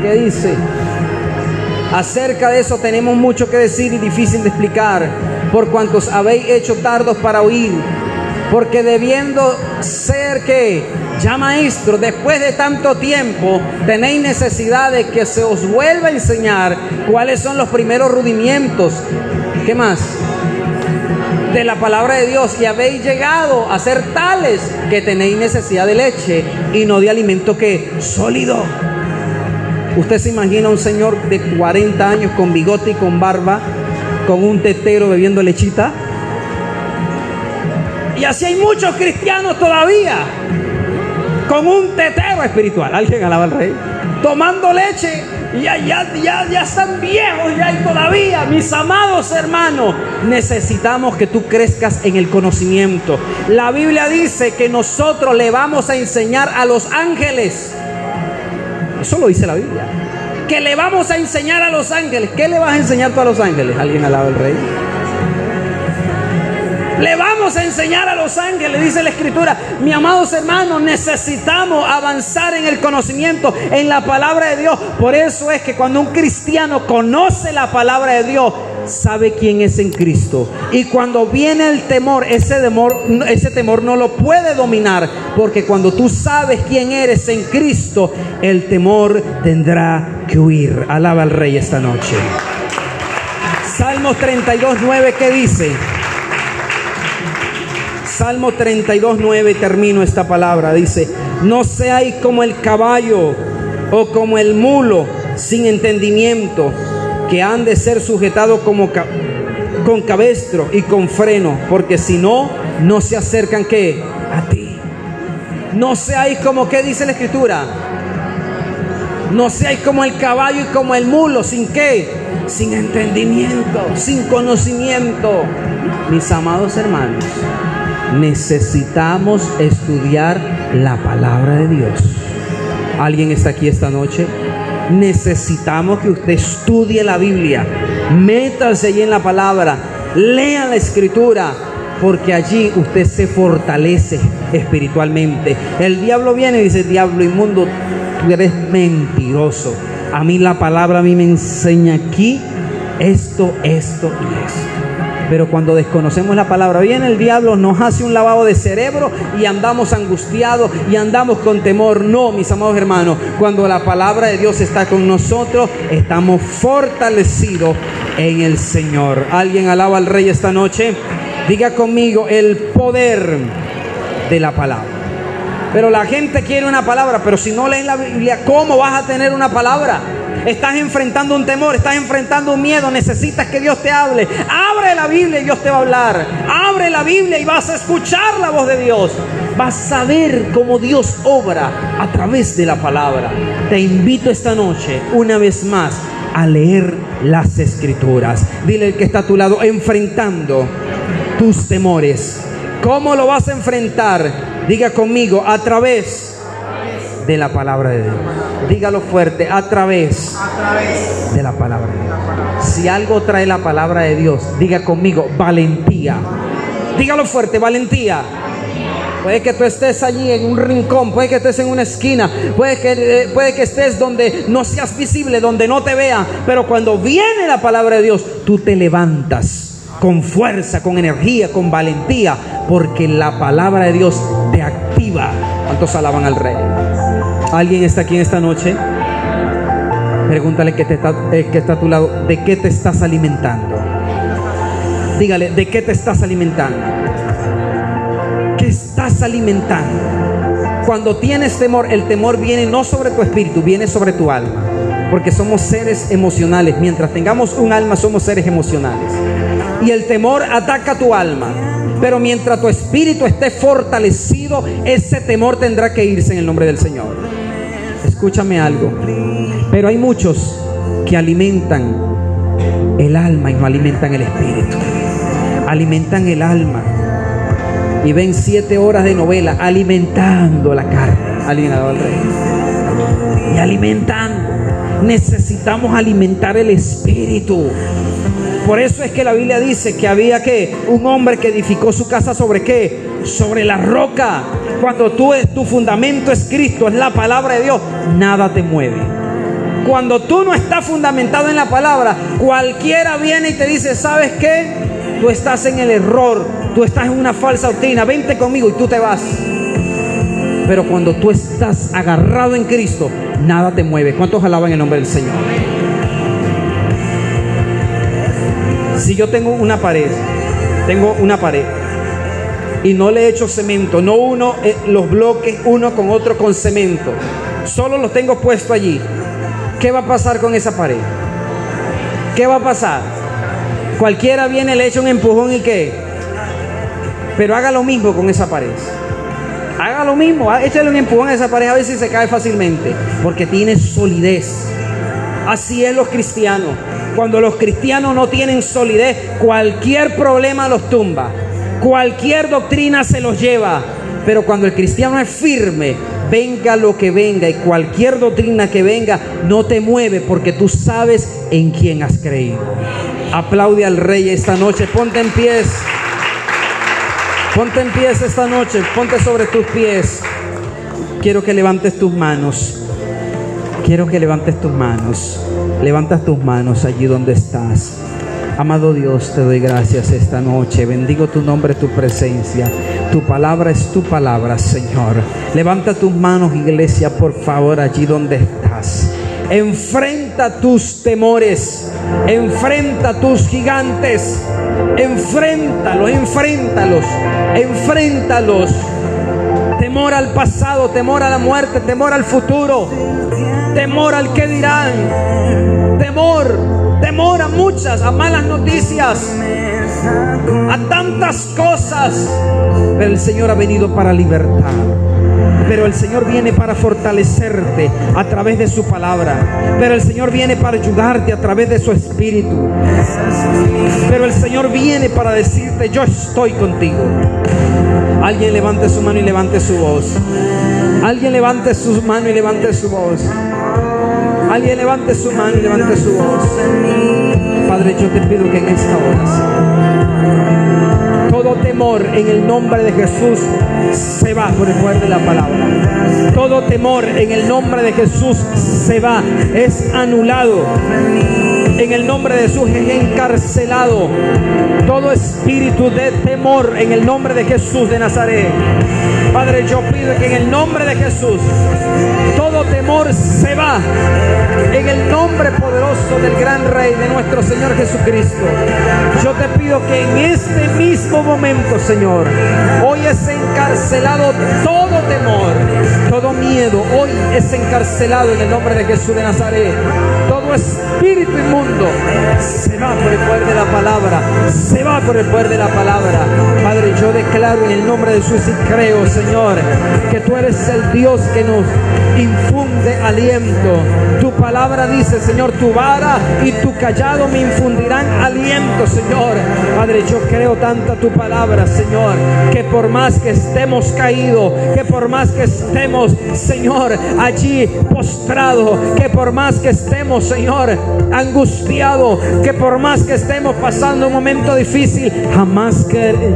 ¿Qué dice? Acerca de eso tenemos mucho que decir y difícil de explicar, por cuantos habéis hecho tardos para oír. Porque debiendo ser que ya maestros, después de tanto tiempo, tenéis necesidad de que se os vuelva a enseñar cuáles son los primeros rudimientos. ¿Qué más? De la palabra de Dios, y habéis llegado a ser tales que tenéis necesidad de leche y no de alimento que sólido. ¿Usted se imagina un señor de 40 años con bigote y con barba, con un tetero bebiendo lechita? Y así hay muchos cristianos todavía con un tetero espiritual. Alguien alaba al Rey, tomando leche. Ya están viejos ya, y todavía, mis amados hermanos, necesitamos que tú crezcas en el conocimiento. La Biblia dice que nosotros le vamos a enseñar a los ángeles. Eso lo dice la Biblia, que le vamos a enseñar a los ángeles. ¿Qué le vas a enseñar tú a los ángeles? Alguien alaba al Rey. Le vamos a enseñar a los ángeles, dice la Escritura. Mi amados hermanos, necesitamos avanzar en el conocimiento, en la palabra de Dios. Por eso es que cuando un cristiano conoce la palabra de Dios, sabe quién es en Cristo. Y cuando viene el temor, ese temor no lo puede dominar, porque cuando tú sabes quién eres en Cristo, el temor tendrá que huir. Alaba al Rey esta noche. Salmos 32:9, ¿qué dice? Salmo 32:9, termino esta palabra, dice: no seáis como el caballo o como el mulo sin entendimiento, que han de ser sujetados como con cabestro y con freno, porque si no, no se acercan ¿qué? A ti. No seáis como, ¿qué dice la Escritura? No seáis como el caballo y como el mulo, ¿sin qué? Sin entendimiento, sin conocimiento. Mis amados hermanos, necesitamos estudiar la palabra de Dios. ¿Alguien está aquí esta noche? Necesitamos que usted estudie la Biblia. Métase allí en la palabra, lea la Escritura, porque allí usted se fortalece espiritualmente. El diablo viene y dice: diablo inmundo, tú eres mentiroso. A mí la palabra me enseña aquí esto y esto. Pero cuando desconocemos la palabra, viene el diablo, nos hace un lavado de cerebro y andamos angustiados y andamos con temor. No, mis amados hermanos, cuando la palabra de Dios está con nosotros, estamos fortalecidos en el Señor. ¿Alguien alaba al Rey esta noche? Diga conmigo: el poder de la palabra. Pero la gente quiere una palabra, pero si no lees la Biblia, ¿cómo vas a tener una palabra? Estás enfrentando un temor, estás enfrentando un miedo, necesitas que Dios te hable. Abre la Biblia y Dios te va a hablar. Abre la Biblia y vas a escuchar la voz de Dios. Vas a ver cómo Dios obra a través de la palabra. Te invito esta noche, una vez más, a leer las Escrituras. Dile al que está a tu lado: enfrentando tus temores. ¿Cómo lo vas a enfrentar? Diga conmigo: a través de la palabra de Dios. Dígalo fuerte: a través de la palabra de Dios. Si algo trae la palabra de Dios, diga conmigo: valentía. Dígalo fuerte: valentía. Puede que tú estés allí en un rincón, puede que estés en una esquina, puede que estés donde no seas visible, donde no te vean, pero cuando viene la palabra de Dios, tú te levantas con fuerza, con energía, con valentía, porque la palabra de Dios te activa. ¿Cuántos alaban al Rey? ¿Alguien está aquí en esta noche? Pregúntale que está a tu lado: ¿de qué te estás alimentando? Dígale: ¿de qué te estás alimentando? ¿Qué estás alimentando? Cuando tienes temor, el temor viene no sobre tu espíritu, viene sobre tu alma, porque somos seres emocionales. Mientras tengamos un alma, somos seres emocionales, y el temor ataca tu alma. Pero mientras tu espíritu esté fortalecido, ese temor tendrá que irse en el nombre del Señor. Escúchame algo. Pero hay muchos que alimentan el alma y no alimentan el espíritu. Alimentan el alma y ven 7 horas de novela alimentando la carne. Alguien alaba al Rey. Y alimentando. Necesitamos alimentar el espíritu. Por eso es que la Biblia dice que había un hombre que edificó su casa ¿sobre qué? Sobre la roca. Cuando tu fundamento es Cristo, es la palabra de Dios, nada te mueve. Cuando tú no estás fundamentado en la palabra, cualquiera viene y te dice: ¿sabes qué? Tú estás en el error, tú estás en una falsa doctrina, vente conmigo, y tú te vas. Pero cuando tú estás agarrado en Cristo, nada te mueve. ¿Cuántos alaban el nombre del Señor? Si yo tengo una pared y no le he hecho cemento, no uno los bloques uno con otro con cemento, solo los tengo puesto allí, ¿qué va a pasar con esa pared? ¿Qué va a pasar? Cualquiera viene, le echa un empujón y ¿qué? Pero haga lo mismo con esa pared. Haga lo mismo, échale un empujón a esa pared a ver si se cae fácilmente, porque tiene solidez. Así es los cristianos. Cuando los cristianos no tienen solidez, cualquier problema los tumba, cualquier doctrina se los lleva. Pero cuando el cristiano es firme, venga lo que venga y cualquier doctrina que venga no te mueve, porque tú sabes en quién has creído. Aplaude al Rey esta noche. Ponte en pies. Ponte en pies esta noche. Ponte sobre tus pies. Quiero que levantes tus manos. Quiero que levantes tus manos. Levantas tus manos allí donde estás. Amado Dios, te doy gracias esta noche. Bendigo tu nombre, tu presencia. Tu palabra es tu palabra, Señor. Levanta tus manos, iglesia, por favor, allí donde estás. Enfrenta enfrenta tus temores, enfrenta tus gigantes, enfréntalos. Temor al pasado, temor a la muerte, temor al futuro, temor al que dirán, temor a malas noticias, a tantas cosas. Pero el Señor ha venido para libertar. Pero el Señor viene para fortalecerte a través de su palabra. Pero el Señor viene para ayudarte a través de su espíritu. Pero el Señor viene para decirte: yo estoy contigo. Alguien levante su mano y levante su voz. Alguien levante su mano y levante su voz. Alguien levante su mano y levante su voz. Padre, yo te pido que en esta hora, todo temor en el nombre de Jesús se va por el poder de la palabra. Todo temor en el nombre de Jesús se va, es anulado. En el nombre de Jesús es encarcelado todo espíritu de temor en el nombre de Jesús de Nazaret. Padre, yo pido que en el nombre de Jesús todo temor se va, en el nombre poderoso del gran Rey, de nuestro Señor Jesucristo. Yo te pido que en este mismo momento, Señor, hoy es encarcelado todo temor, todo miedo, hoy es encarcelado en el nombre de Jesús de Nazaret. Todo espíritu inmundo se va por el poder de la palabra, se va por el poder de la palabra. Padre, yo declaro en el nombre de Jesús y creo, Señor, que tú eres el Dios que nos infunde aliento. Tu palabra dice, Señor, tu vara y tu callado me infundirán aliento, Señor. Padre, yo creo tanto a tu palabra, Señor, que por más que estemos caídos, que por más que estemos, Señor, allí postrados, que por más que estemos, Señor, angustiados, que por más que estemos pasando un momento difícil,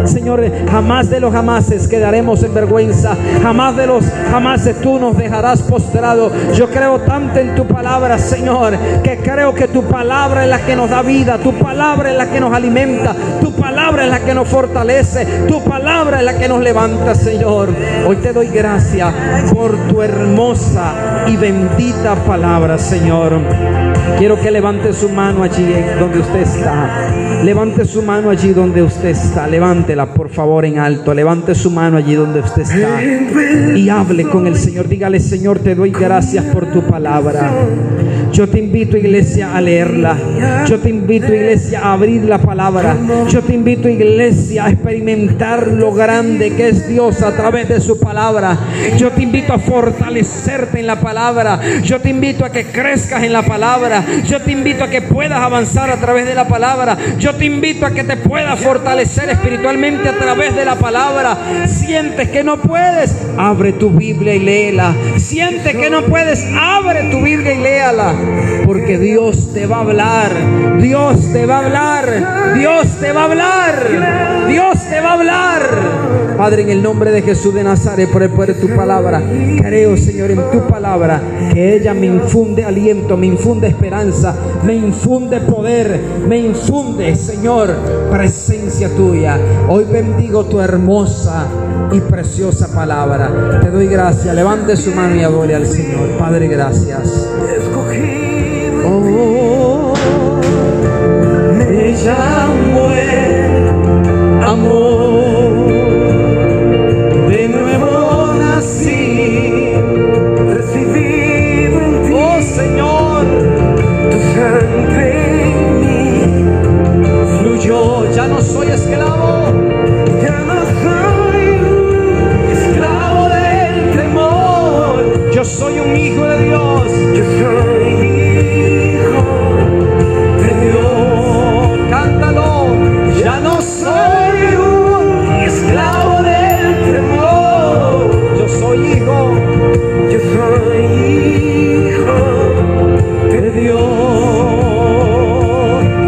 Señor, jamás de los jamases quedaremos en vergüenza, jamás de los jamases tú nos dejarás postrado. Yo creo tanto en tu palabra, Señor, que creo que tu palabra es la que nos da vida, tu palabra es la que nos alimenta, tu palabra es la que nos fortalece, tu palabra es la que nos levanta, Señor. Hoy te doy gracias por tu hermosa y bendita palabra, Señor. Quiero que levante su mano allí donde usted está. Levante su mano allí donde usted está. Levántela, por favor, en alto. Levante su mano allí donde usted está y hable con el Señor. Dígale: Señor, te doy gracias por tu palabra. Yo te invito, iglesia, a leerla. Yo te invito, iglesia, a abrir la palabra. Yo te invito, iglesia, a experimentar lo grande que es Dios a través de su palabra. Yo te invito a fortalecerte en la palabra. Yo te invito a que crezcas en la palabra. Yo te invito a que puedas avanzar a través de la palabra. Yo te invito a que te puedas fortalecer espiritualmente a través de la palabra. Sientes que no puedes, abre tu Biblia y léela. Sientes que no puedes, abre tu Biblia y léala. Porque Dios te va a hablar. Dios te va a hablar. Dios te va a hablar. Dios te va a hablar. Padre, en el nombre de Jesús de Nazaret, por el poder de tu palabra, creo, Señor, en tu palabra, que ella me infunde aliento, me infunde esperanza, me infunde poder, me infunde, Señor, presencia tuya. Hoy bendigo tu hermosa y preciosa palabra. Te doy gracias. Levante su mano y adore al Señor. Padre, gracias. Oh, me llamo el amor, de nuevo nací, recibido en ti. Oh, Señor, tu sangre en mí fluyó. Ya no soy esclavo, ya no soy esclavo del temor. Yo soy un hijo de Dios. Yo soy hijo de Dios. Cántalo. Ya no soy un esclavo del temor. Yo soy hijo. Yo soy hijo de Dios.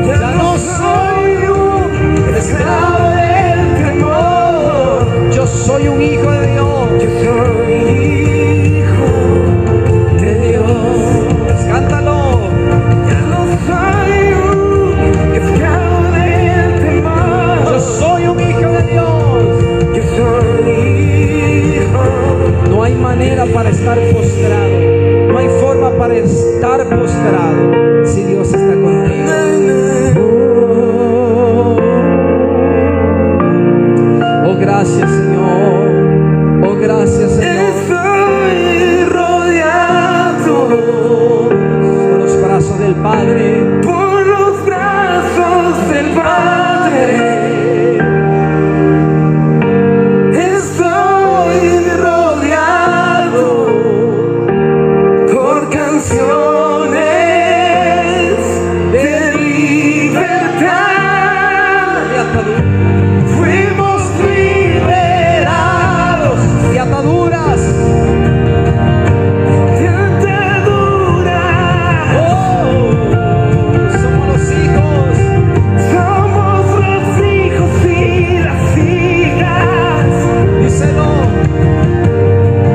Ya no soy un esclavo del temor. Yo soy un hijo de Dios. Yo soy hijo de Dios. Cántalo. Ya no soy un esclavo del temor. Yo soy un hijo de Dios. Yo soy hijo. No hay manera para estar postrado. No hay forma para estar postrado prosperado si Dios está contigo. Oh, gracias, Señor. Oh, gracias, Señor. Estoy rodeado Por los brazos del Padre. por los brazos del Padre. Estoy rodeado por canciones de libertad. De ataduras. Fuimos liberados Y ataduras. de ataduras. Somos los hijos. Somos los hijos y las hijas. Díselo.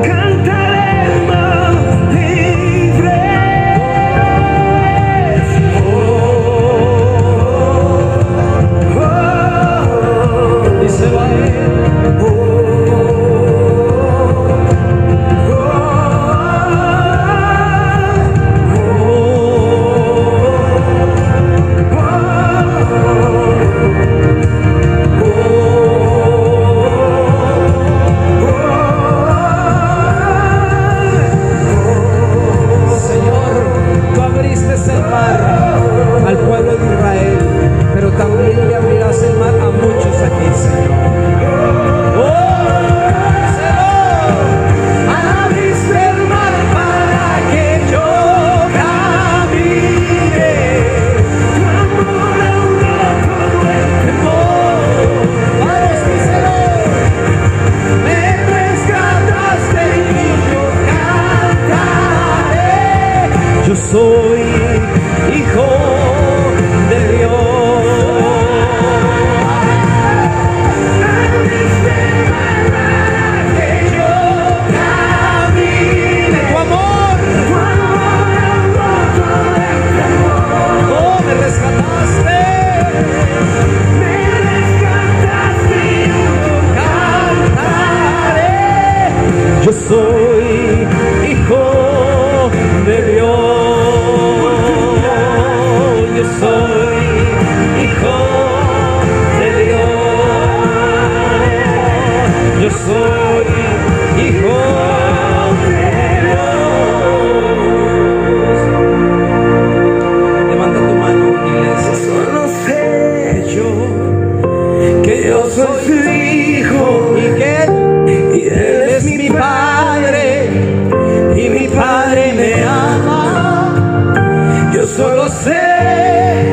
Cantaremos libres. Díselo a Él. Señor, tú abriste el mar al pueblo de Israel, pero también le abrirás el mar a muchos aquí, Señor. Abriste el mar para que yo camine. Tu amor ahondó todo el temor. Vamos, díselo. Me rescataste y yo cantaré. Yo soy hijo de Dios. Abriste el mar para que yo camine. Tu amor, Tu amor ahondó todo el temor. oh, me rescataste. Me rescataste y yo cantaré. Yo soy hijo de Dios. Yo soy hijo de Dios. Yo soy hijo de Dios. Levanta tu mano, iglesia. Solo sé Que yo soy su hijo y que y él es mi padre y mi padre me ama. Yo solo sé